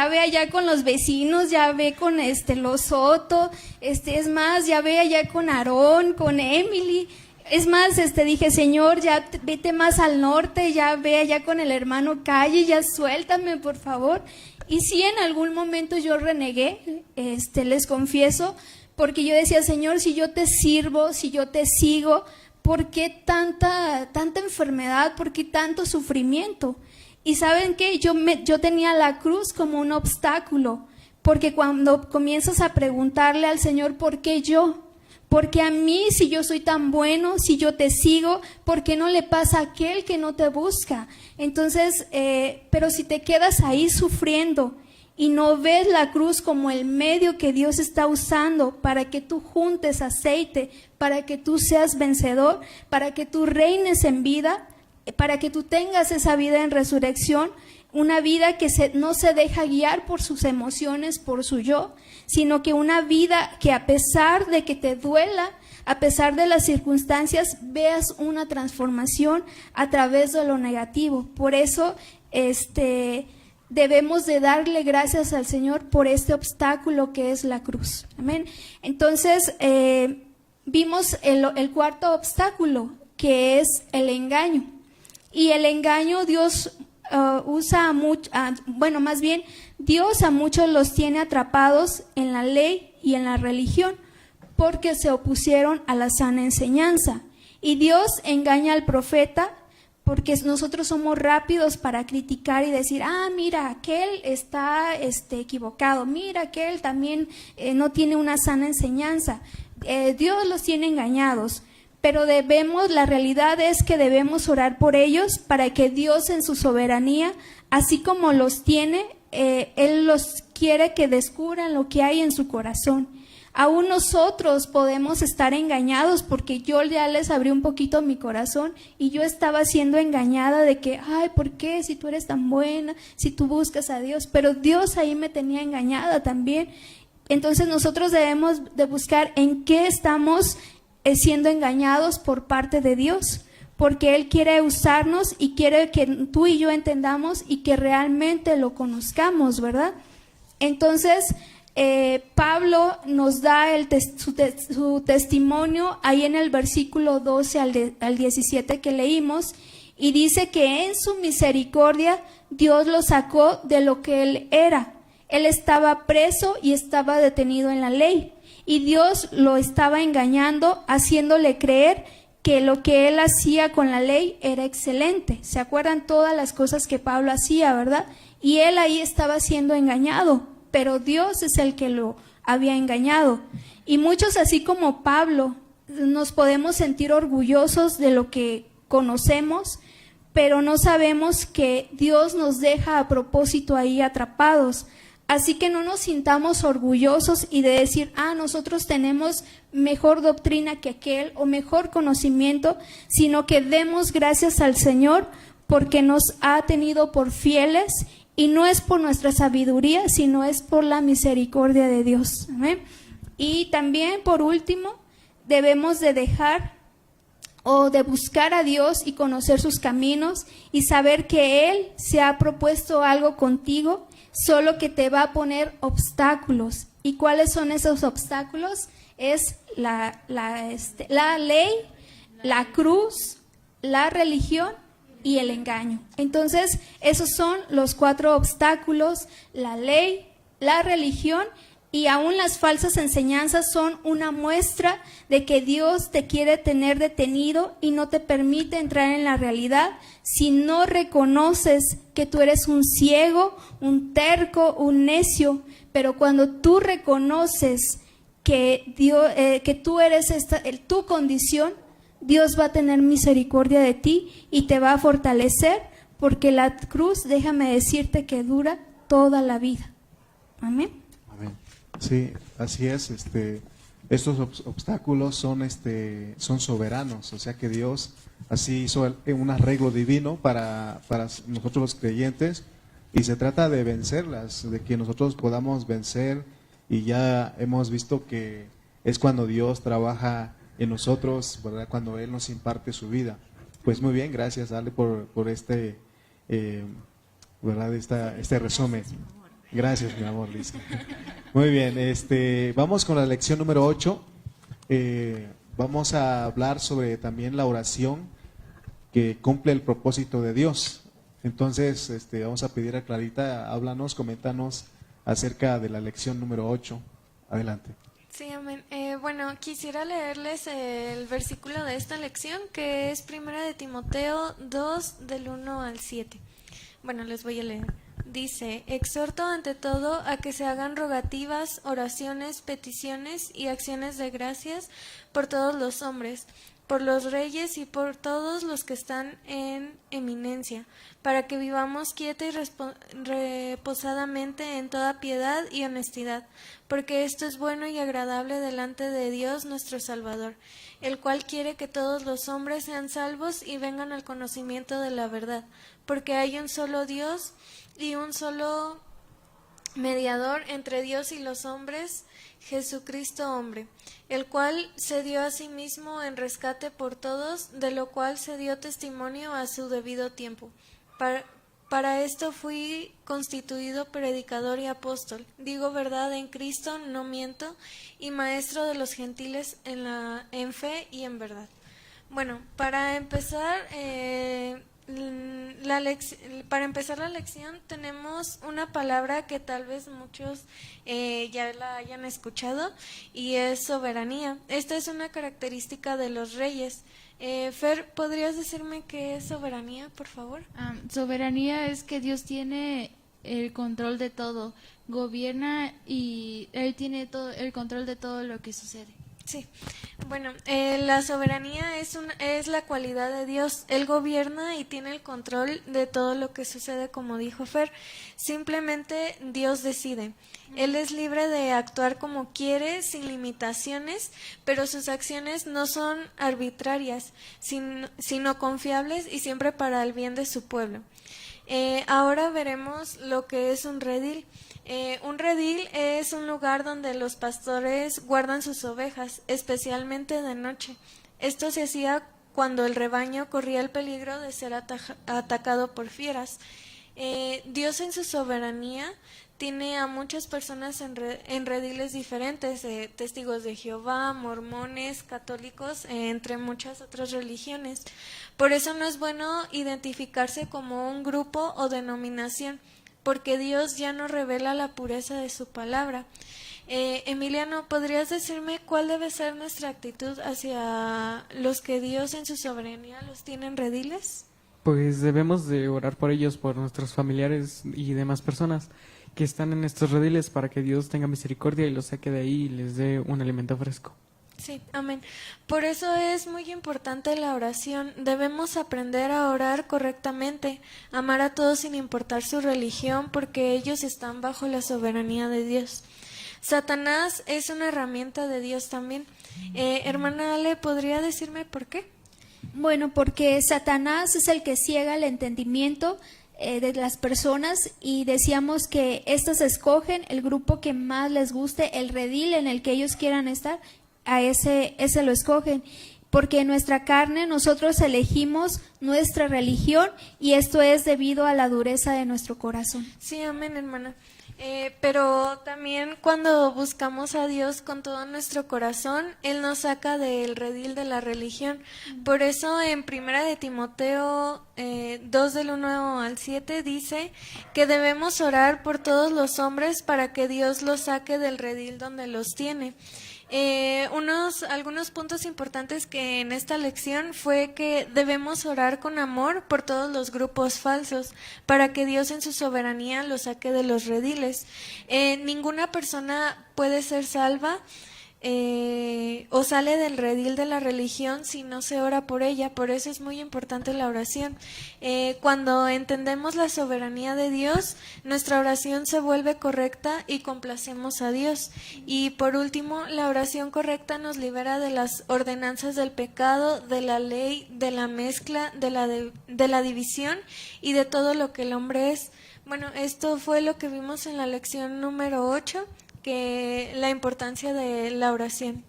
ve allá con los vecinos, ya ve con los Soto, es más, ya ve allá con Aarón, con Emily, es más, dije, Señor, ya vete más al norte, ya ve allá con el hermano Calle, ya suéltame, por favor. Y sí, en algún momento yo renegué, les confieso, porque yo decía, Señor, si yo te sirvo, si yo te sigo, ¿por qué tanta enfermedad? ¿Por qué tanto sufrimiento? Y ¿saben qué? Yo tenía la cruz como un obstáculo, porque cuando comienzas a preguntarle al Señor, ¿por qué yo? Porque a mí, si yo soy tan bueno, si yo te sigo, ¿por qué no le pasa a aquel que no te busca? Entonces, pero si te quedas ahí sufriendo y no ves la cruz como el medio que Dios está usando para que tú juntes aceite, para que tú seas vencedor, para que tú reines en vida, para que tú tengas esa vida en resurrección, una vida que no se deja guiar por sus emociones, por su yo, sino que una vida que a pesar de que te duela, a pesar de las circunstancias, veas una transformación a través de lo negativo. Por eso, debemos de darle gracias al Señor por este obstáculo que es la cruz. Amén. Entonces, vimos el cuarto obstáculo, que es el engaño. Y el engaño Dios Dios a muchos los tiene atrapados en la ley y en la religión, porque se opusieron a la sana enseñanza. Y Dios engaña al profeta, porque nosotros somos rápidos para criticar y decir, mira, aquel está equivocado, mira, aquel también no tiene una sana enseñanza. Dios los tiene engañados, pero la realidad es que debemos orar por ellos para que Dios en su soberanía, así como los tiene, Él los quiere que descubran lo que hay en su corazón. Aún nosotros podemos estar engañados, porque yo ya les abrí un poquito mi corazón y yo estaba siendo engañada de que, ¿por qué? Si tú eres tan buena, si tú buscas a Dios, pero Dios ahí me tenía engañada también. Entonces nosotros debemos de buscar en qué estamos siendo engañados por parte de Dios, porque Él quiere usarnos y quiere que tú y yo entendamos y que realmente lo conozcamos, ¿verdad? Entonces, Pablo nos da su testimonio ahí en el versículo 12 al 17 que leímos, y dice que en su misericordia Dios lo sacó de lo que él era. Él estaba preso y estaba detenido en la ley, y Dios lo estaba engañando, haciéndole creer que lo que él hacía con la ley era excelente. ¿Se acuerdan todas las cosas que Pablo hacía, verdad? Y él ahí estaba siendo engañado, pero Dios es el que lo había engañado. Y muchos, así como Pablo, nos podemos sentir orgullosos de lo que conocemos, pero no sabemos que Dios nos deja a propósito ahí atrapados. Así que no nos sintamos orgullosos y de decir, nosotros tenemos mejor doctrina que aquel o mejor conocimiento, sino que demos gracias al Señor porque nos ha tenido por fieles y no es por nuestra sabiduría, sino es por la misericordia de Dios. ¿Amén? Y también, por último, debemos de dejar o de buscar a Dios y conocer sus caminos y saber que Él se ha propuesto algo contigo, solo que te va a poner obstáculos. ¿Y cuáles son esos obstáculos? Es la ley, la cruz, la religión y el engaño. Entonces, esos son los 4 obstáculos: la ley, la religión y aún las falsas enseñanzas son una muestra de que Dios te quiere tener detenido y no te permite entrar en la realidad si no reconoces que tú eres un ciego, un terco, un necio. Pero cuando tú reconoces que Dios, que tú eres tu condición, Dios va a tener misericordia de ti y te va a fortalecer, porque la cruz, déjame decirte que dura toda la vida. Amén. Amén. Sí, así es. Estos obstáculos son soberanos, o sea que Dios así hizo un arreglo divino para nosotros los creyentes, y se trata de vencerlas, de que nosotros podamos vencer, y ya hemos visto que es cuando Dios trabaja en nosotros, ¿verdad? Cuando Él nos imparte su vida. Pues muy bien, gracias Ale por ¿verdad? Este resumen. Gracias, mi amor, Lisa. Muy bien, vamos con la lección número 8. Vamos a hablar sobre también la oración que cumple el propósito de Dios. Entonces, vamos a pedir a Clarita, háblanos, coméntanos acerca de la lección número 8. Adelante. Sí, amén. Bueno, quisiera leerles el versículo de esta lección, que es 1 de Timoteo 2, del 1 al 7. Bueno, les voy a leer. Dice: exhorto ante todo a que se hagan rogativas, oraciones, peticiones y acciones de gracias por todos los hombres, por los reyes y por todos los que están en eminencia, para que vivamos quieta y reposadamente en toda piedad y honestidad, porque esto es bueno y agradable delante de Dios nuestro Salvador, el cual quiere que todos los hombres sean salvos y vengan al conocimiento de la verdad, porque hay un solo Dios y un solo mediador entre Dios y los hombres, Jesucristo hombre, el cual se dio a sí mismo en rescate por todos, de lo cual se dio testimonio a su debido tiempo. Para esto fui constituido predicador y apóstol, digo verdad en Cristo, no miento, y maestro de los gentiles en fe y en verdad. Bueno, para empezar la lección tenemos una palabra que tal vez muchos ya la hayan escuchado, y es soberanía. Esta es una característica de los reyes. Fer, ¿podrías decirme qué es soberanía, por favor? Soberanía es que Dios tiene el control de todo, gobierna y Él tiene todo el control de todo lo que sucede. Sí, bueno, la soberanía es la cualidad de Dios. Él gobierna y tiene el control de todo lo que sucede, como dijo Fer. Simplemente Dios decide. Él es libre de actuar como quiere, sin limitaciones, pero sus acciones no son arbitrarias, sino confiables y siempre para el bien de su pueblo. Ahora veremos lo que es un redil. Un redil es un lugar donde los pastores guardan sus ovejas, especialmente de noche. Esto se hacía cuando el rebaño corría el peligro de ser atacado por fieras. Dios en su soberanía tiene a muchas personas en rediles diferentes, testigos de Jehová, mormones, católicos, entre muchas otras religiones. Por eso no es bueno identificarse como un grupo o denominación, porque Dios ya nos revela la pureza de su palabra. Emiliano, ¿podrías decirme cuál debe ser nuestra actitud hacia los que Dios en su soberanía los tiene en rediles? Pues debemos de orar por ellos, por nuestros familiares y demás personas que están en estos rediles, para que Dios tenga misericordia y los saque de ahí y les dé un alimento fresco. Sí, amén. Por eso es muy importante la oración. Debemos aprender a orar correctamente, amar a todos sin importar su religión, porque ellos están bajo la soberanía de Dios. Satanás es una herramienta de Dios también. Hermana Ale, ¿podría decirme por qué? Bueno, porque Satanás es el que ciega el entendimiento de las personas, y decíamos que éstas escogen el grupo que más les guste, el redil en el que ellos quieran estar, a ese lo escogen, porque en nuestra carne nosotros elegimos nuestra religión, y esto es debido a la dureza de nuestro corazón. Sí, amén, hermana. Pero también cuando buscamos a Dios con todo nuestro corazón, Él nos saca del redil de la religión. Por eso en Primera de Timoteo 2 del 1 al 7 dice que debemos orar por todos los hombres para que Dios los saque del redil donde los tiene. Algunos puntos importantes que en esta lección fue que debemos orar con amor por todos los grupos falsos para que Dios en su soberanía los saque de los rediles. Ninguna persona puede ser salva o sale del redil de la religión si no se ora por ella. Por eso es muy importante la oración. Cuando entendemos la soberanía de Dios, nuestra oración se vuelve correcta y complacemos a Dios. Y por último, la oración correcta nos libera de las ordenanzas del pecado, de la ley, de la mezcla, de la división y de todo lo que el hombre es. Bueno, esto fue lo que vimos en la lección número 8, que la importancia de la oración.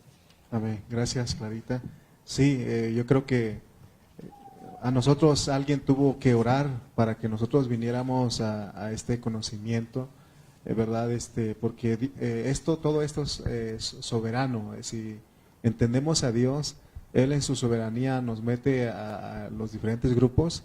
Amén. Gracias, Clarita. Sí, yo creo que a nosotros alguien tuvo que orar para que nosotros viniéramos a este conocimiento, ¿verdad? Porque todo esto es soberano. Si entendemos a Dios, Él en su soberanía nos mete a los diferentes grupos,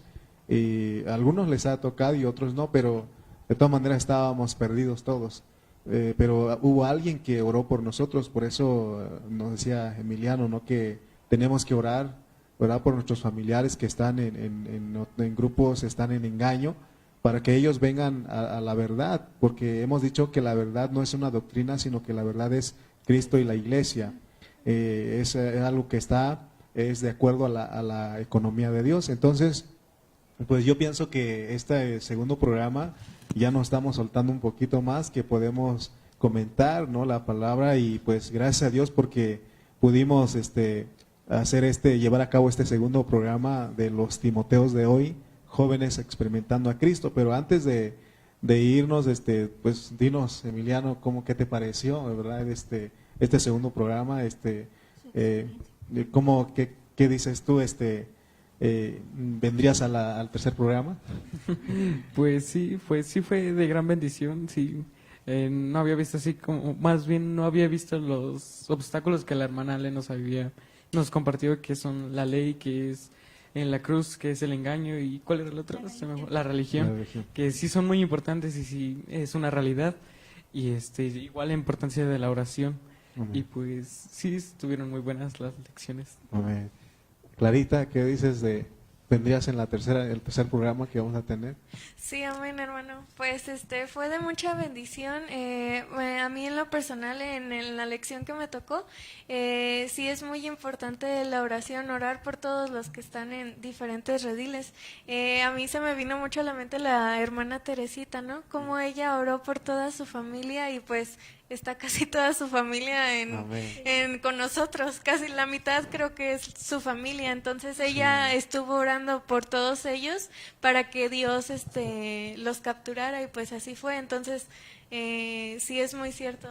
y a algunos les ha tocado y otros no, pero de todas maneras estábamos perdidos todos. Pero hubo alguien que oró por nosotros, por eso nos decía Emiliano, ¿no?, que tenemos que orar por nuestros familiares que están en grupos, están en engaño, para que ellos vengan a la verdad, porque hemos dicho que la verdad no es una doctrina, sino que la verdad es Cristo y la iglesia. Es algo que es de acuerdo a la economía de Dios. Entonces, pues yo pienso que este segundo programa ya nos estamos soltando un poquito más, que podemos comentar, ¿no?, la palabra, y pues gracias a Dios porque pudimos llevar a cabo este segundo programa de los Timoteos de hoy, jóvenes experimentando a Cristo. Pero antes de irnos, pues dinos, Emiliano, ¿qué te pareció, verdad, este segundo programa? ¿Qué dices tú? ¿Vendrías al tercer programa? Pues sí fue de gran bendición, sí. No había visto así como, más bien no había visto los obstáculos que la hermana Ale nos compartió, que son la ley, que es en la cruz, que es el engaño, y ¿cuál era el otro? La religión, que sí son muy importantes y sí es una realidad, y igual la importancia de la oración. Amén. Y pues sí estuvieron muy buenas las lecciones. Amén. Clarita, ¿qué dices vendrías en el tercer programa que vamos a tener? Sí, amén, hermano. Pues fue de mucha bendición. A mí en lo personal, en la lección que me tocó, sí es muy importante la oración, orar por todos los que están en diferentes rediles. A mí se me vino mucho a la mente la hermana Teresita, ¿no? Cómo ella oró por toda su familia, y pues está casi toda su familia con nosotros, casi la mitad creo que es su familia. Entonces ella estuvo orando por todos ellos para que Dios los capturara, y pues así fue. Entonces sí es muy cierto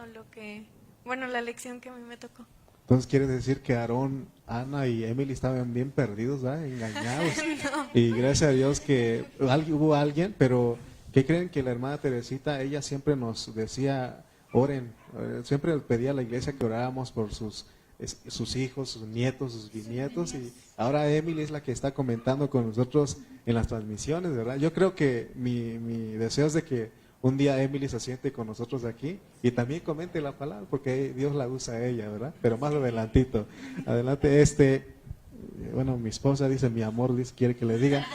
la lección que a mí me tocó. Entonces quiere decir que Aarón, Ana y Emily estaban bien perdidos, ¿verdad? Engañados. No. Y gracias a Dios que hubo alguien, pero ¿qué creen? Que la hermana Teresita, ella siempre nos decía: oren, siempre pedía a la iglesia que oráramos por sus hijos, sus nietos, sus bisnietos, y ahora Emily es la que está comentando con nosotros en las transmisiones, ¿verdad? Yo creo que mi deseo es de que un día Emily se siente con nosotros aquí y también comente la palabra, porque Dios la usa a ella, ¿verdad? Pero más adelantito. Adelante, mi esposa dice, mi amor, quiere que le diga,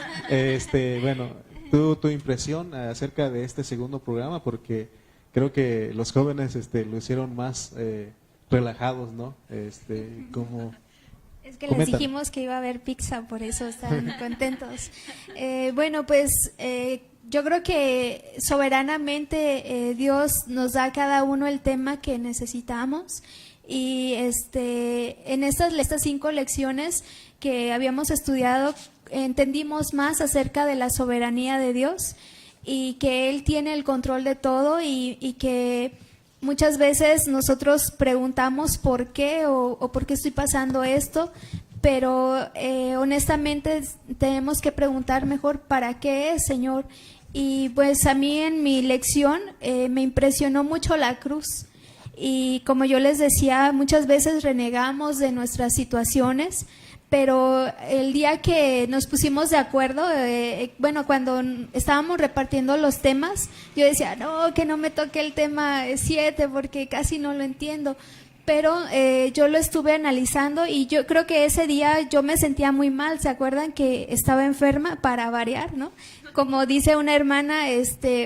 tu impresión acerca de este segundo programa, porque creo que los jóvenes lo hicieron más relajados, ¿no? Como Es que les Coméntame. dijimos que iba a haber pizza, por eso están contentos. Bueno, pues yo creo que soberanamente Dios nos da a cada uno el tema que necesitamos. Y en estas 5 lecciones que habíamos estudiado, entendimos más acerca de la soberanía de Dios y que Él tiene el control de todo y que muchas veces nosotros preguntamos por qué o por qué estoy pasando esto, pero honestamente tenemos que preguntar mejor para qué es, Señor. Y pues a mí en mi lección me impresionó mucho la cruz. Y como yo les decía, muchas veces renegamos de nuestras situaciones, pero el día que nos pusimos de acuerdo, bueno, cuando estábamos repartiendo los temas, yo decía, no, que no me toque el tema 7 porque casi no lo entiendo. Pero yo lo estuve analizando y yo creo que ese día yo me sentía muy mal. ¿Se acuerdan que estaba enferma para variar, no? Como dice una hermana,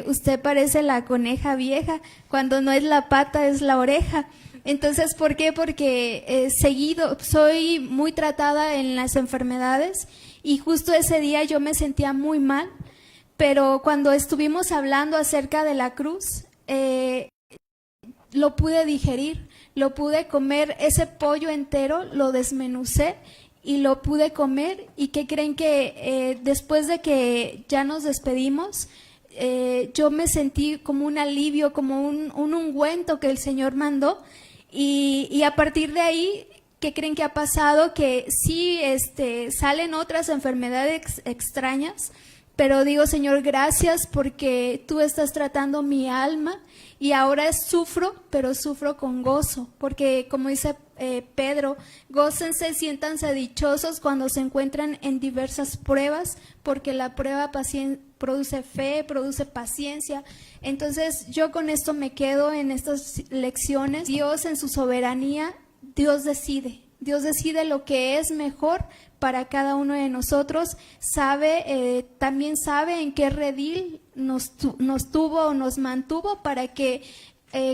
usted parece la coneja vieja, cuando no es la pata es la oreja. Entonces, ¿por qué? Porque seguido soy muy tratada en las enfermedades y justo ese día yo me sentía muy mal, pero cuando estuvimos hablando acerca de la cruz, lo pude digerir, lo pude comer, ese pollo entero lo desmenucé y lo pude comer. ¿Y qué creen? Que después de que ya nos despedimos, yo me sentí como un alivio, como un ungüento que el Señor mandó, y a partir de ahí, ¿qué creen que ha pasado? Que sí, salen otras enfermedades extrañas, pero digo, Señor, gracias porque tú estás tratando mi alma y ahora sufro, pero sufro con gozo, porque como dice Pedro, gócense, siéntanse dichosos cuando se encuentran en diversas pruebas, porque la prueba produce fe, produce paciencia. Entonces yo con esto me quedo en estas lecciones. Dios en su soberanía, Dios decide lo que es mejor para cada uno de nosotros, también sabe en qué redil nos tuvo o nos mantuvo para que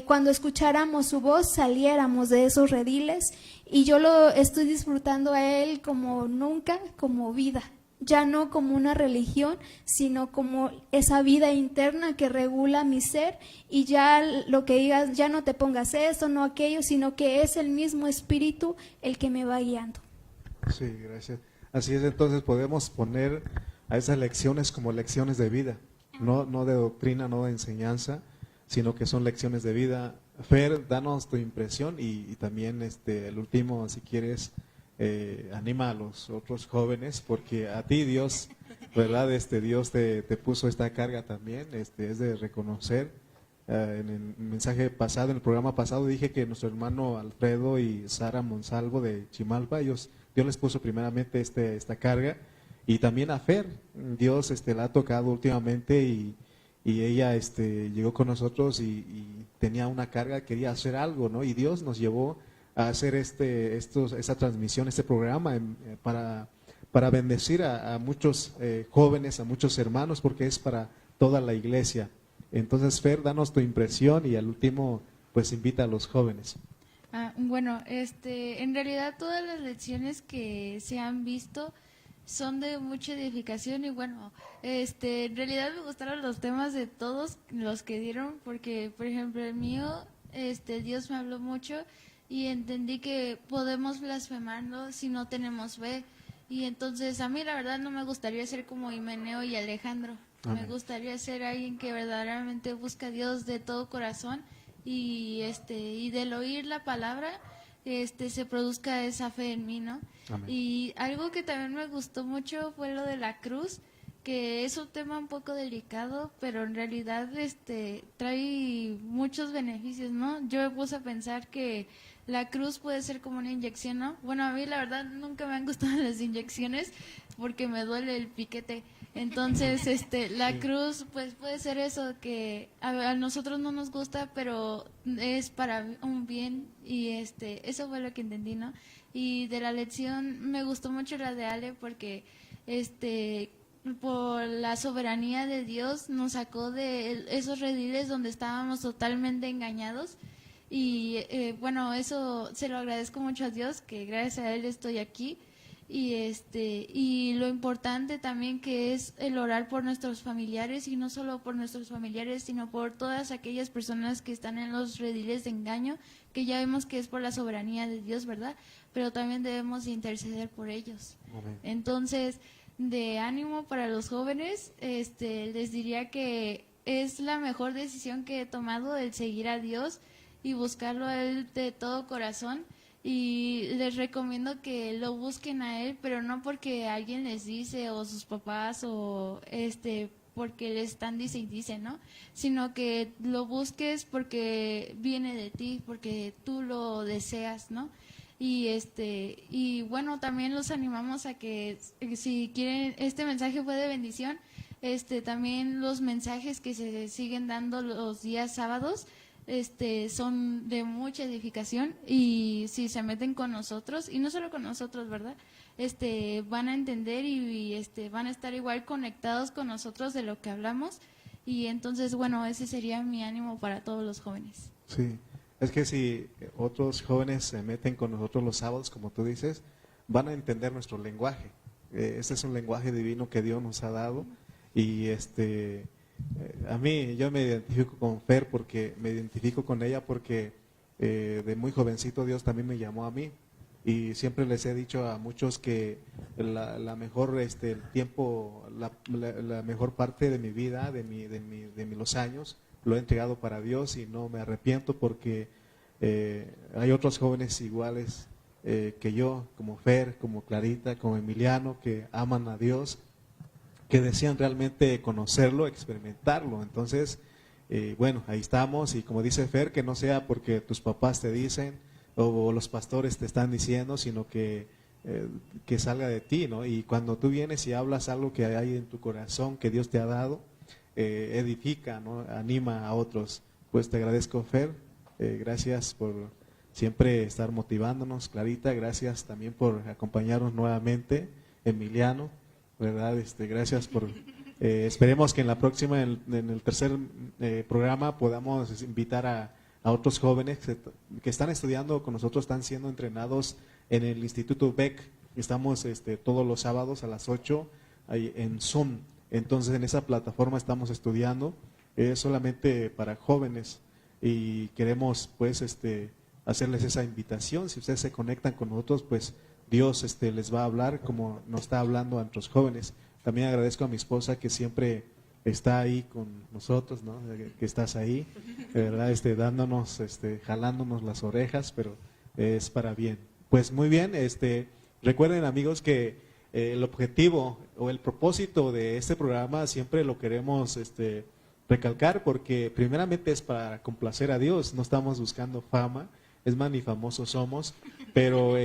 cuando escucháramos su voz saliéramos de esos rediles, y yo lo estoy disfrutando a Él como nunca, como vida, ya no como una religión, sino como esa vida interna que regula mi ser, y ya lo que digas, ya no te pongas esto, no aquello, sino que es el mismo Espíritu el que me va guiando. Sí, gracias. Así es, entonces podemos poner a esas lecciones como lecciones de vida, no de doctrina, no de enseñanza, sino que son lecciones de vida. Fer, danos tu impresión y también el último, si quieres, anima a los otros jóvenes, porque a ti Dios, ¿verdad? Dios te puso esta carga también, es de reconocer. En el mensaje pasado, en el programa pasado, dije que nuestro hermano Alfredo y Sara Monsalvo de Chimalpa, Dios les puso primeramente esta carga, y también a Fer, Dios la ha tocado últimamente y ella llegó con nosotros y tenía una carga, quería hacer algo, ¿no? Y Dios nos llevó a hacer esa transmisión, este programa para bendecir a muchos jóvenes, a muchos hermanos, porque es para toda la iglesia. Entonces, Fer, danos tu impresión y al último, pues invita a los jóvenes. Bueno, en realidad todas las lecciones que se han visto son de mucha edificación y bueno, en realidad me gustaron los temas de todos los que dieron, porque por ejemplo el mío, Dios me habló mucho y entendí que podemos blasfemarlo si no tenemos fe, y entonces a mí la verdad no me gustaría ser como Himeneo y Alejandro. Amén. Me gustaría ser alguien que verdaderamente busca a Dios de todo corazón y del oír la palabra se produzca esa fe en mí, ¿no? Amén. Y algo que también me gustó mucho fue lo de la cruz, que es un tema un poco delicado, pero en realidad trae muchos beneficios, ¿no? Yo me puse a pensar que la cruz puede ser como una inyección, ¿no? Bueno, a mí la verdad nunca me han gustado las inyecciones porque me duele el piquete. Entonces, la cruz pues puede ser eso, que a nosotros no nos gusta, pero es para un bien, y eso fue lo que entendí, ¿no? Y de la lección me gustó mucho la de Ale porque por la soberanía de Dios nos sacó de esos rediles donde estábamos totalmente engañados, Y bueno, eso se lo agradezco mucho a Dios, que gracias a Él estoy aquí. Y lo importante también que es el orar por nuestros familiares, y no solo por nuestros familiares, sino por todas aquellas personas que están en los rediles de engaño, que ya vemos que es por la soberanía de Dios, ¿verdad? Pero también debemos interceder por ellos. Amén. Entonces, de ánimo para los jóvenes, les diría que es la mejor decisión que he tomado, el seguir a Dios y buscarlo a Él de todo corazón. Y les recomiendo que lo busquen a Él, pero no porque alguien les dice, o sus papás, o porque les están dice y dice, ¿no? Sino que lo busques porque viene de ti, porque tú lo deseas, ¿no? Y bueno, también los animamos a que si quieren, este mensaje fue de bendición, también los mensajes que se siguen dando los días sábados, son de mucha edificación, y si se meten con nosotros, y no solo con nosotros, ¿verdad? Van a entender y van a estar igual conectados con nosotros de lo que hablamos, y entonces, bueno, ese sería mi ánimo para todos los jóvenes. Sí, es que si otros jóvenes se meten con nosotros los sábados, como tú dices, van a entender nuestro lenguaje. Este es un lenguaje divino que Dios nos ha dado, y a mí, yo me identifico con Fer, porque me identifico con ella porque de muy jovencito Dios también me llamó a mí, y siempre les he dicho a muchos que la mejor el tiempo, la mejor parte de mi vida, de los años, lo he entregado para Dios, y no me arrepiento, porque hay otros jóvenes iguales que yo, como Fer, como Clarita, como Emiliano, que aman a Dios, que desean realmente conocerlo, experimentarlo. Entonces, bueno, ahí estamos, y como dice Fer, que no sea porque tus papás te dicen o los pastores te están diciendo, sino que salga de ti, ¿no? Y cuando tú vienes y hablas algo que hay en tu corazón, que Dios te ha dado, edifica, ¿no? Anima a otros. Pues te agradezco, Fer, gracias por siempre estar motivándonos. Clarita, gracias también por acompañarnos nuevamente. Emiliano, ¿verdad? Gracias por... esperemos que en la próxima, en el tercer programa, podamos invitar a otros jóvenes que están estudiando con nosotros, están siendo entrenados en el Instituto Beck. Estamos todos los sábados a las 8 ahí en Zoom. Entonces, en esa plataforma estamos estudiando, solamente para jóvenes, y queremos pues hacerles esa invitación. Si ustedes se conectan con nosotros, pues Dios les va a hablar como nos está hablando a nuestros jóvenes. También agradezco a mi esposa, que siempre está ahí con nosotros, ¿no? Que estás ahí, de verdad, dándonos, jalándonos las orejas, pero es para bien. Pues muy bien, recuerden, amigos, que el objetivo o el propósito de este programa siempre lo queremos recalcar, porque primeramente es para complacer a Dios. No estamos buscando fama, es más, ni famosos somos, pero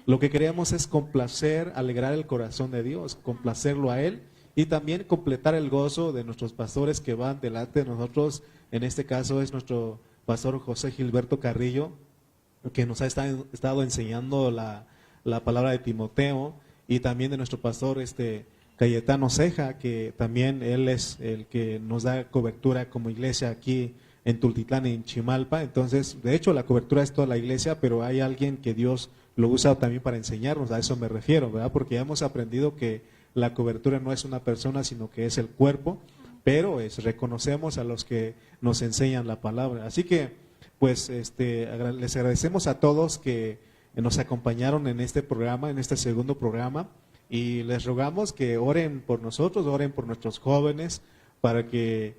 lo que queremos es complacer, alegrar el corazón de Dios, complacerlo a Él, y también completar el gozo de nuestros pastores que van delante de nosotros. En este caso es nuestro pastor José Gilberto Carrillo, que nos ha estado enseñando la palabra de Timoteo, y también de nuestro pastor Cayetano Ceja, que también él es el que nos da cobertura como iglesia aquí en Tultitlán y en Chimalpa. Entonces, de hecho, la cobertura es toda la iglesia, pero hay alguien que Dios lo usa también para enseñarnos, a eso me refiero, ¿verdad? Porque ya hemos aprendido que la cobertura no es una persona, sino que es el cuerpo, pero reconocemos a los que nos enseñan la palabra. Así que, pues, les agradecemos a todos que nos acompañaron en este programa, en este segundo programa, y les rogamos que oren por nosotros, oren por nuestros jóvenes, para que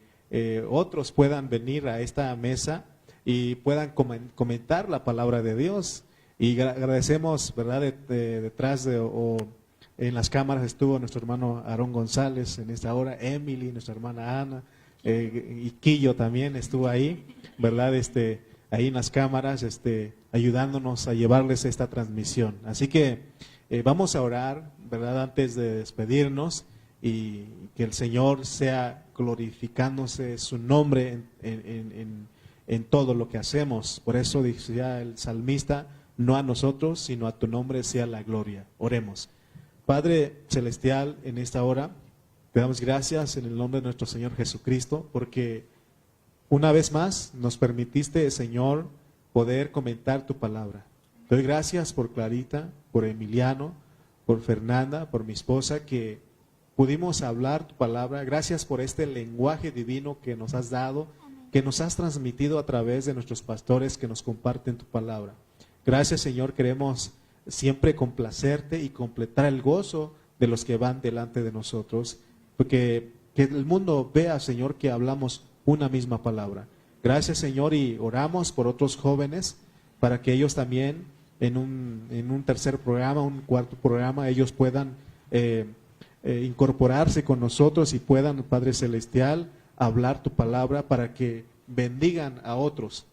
otros puedan venir a esta mesa y puedan comentar la palabra de Dios. Y agradecemos, ¿verdad? Detrás en las cámaras estuvo nuestro hermano Aarón González en esta hora, Emily, nuestra hermana Ana, y Quillo también estuvo ahí, ¿verdad? Ahí en las cámaras, ayudándonos a llevarles esta transmisión. Así que vamos a orar, ¿verdad? Antes de despedirnos, y que el Señor sea glorificándose su nombre en todo lo que hacemos. Por eso decía el salmista: no a nosotros, sino a tu nombre sea la gloria. Oremos. Padre celestial, en esta hora te damos gracias en el nombre de nuestro Señor Jesucristo, porque una vez más nos permitiste, Señor, poder comentar tu palabra. Doy gracias por Clarita, por Emiliano, por Fernanda, por mi esposa, que pudimos hablar tu palabra. Gracias por este lenguaje divino que nos has dado, que nos has transmitido a través de nuestros pastores que nos comparten tu palabra. Gracias, Señor, queremos siempre complacerte y completar el gozo de los que van delante de nosotros, porque que el mundo vea, Señor, que hablamos una misma palabra. Gracias, Señor, y oramos por otros jóvenes para que ellos también en un tercer programa, un cuarto programa, ellos puedan incorporarse con nosotros y puedan, Padre Celestial, hablar tu palabra para que bendigan a otros.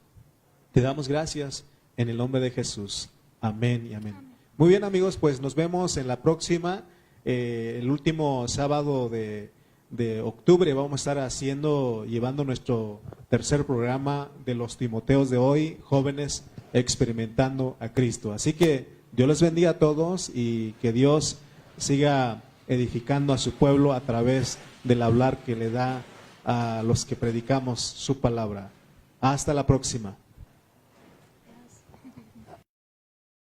Te damos gracias en el nombre de Jesús. Amén y amén. Muy bien, amigos, pues nos vemos en la próxima, el último sábado de octubre. Vamos a estar llevando nuestro tercer programa de los Timoteos de hoy, jóvenes experimentando a Cristo. Así que Dios les bendiga a todos y que Dios siga edificando a su pueblo a través del hablar que le da a los que predicamos su palabra. Hasta la próxima.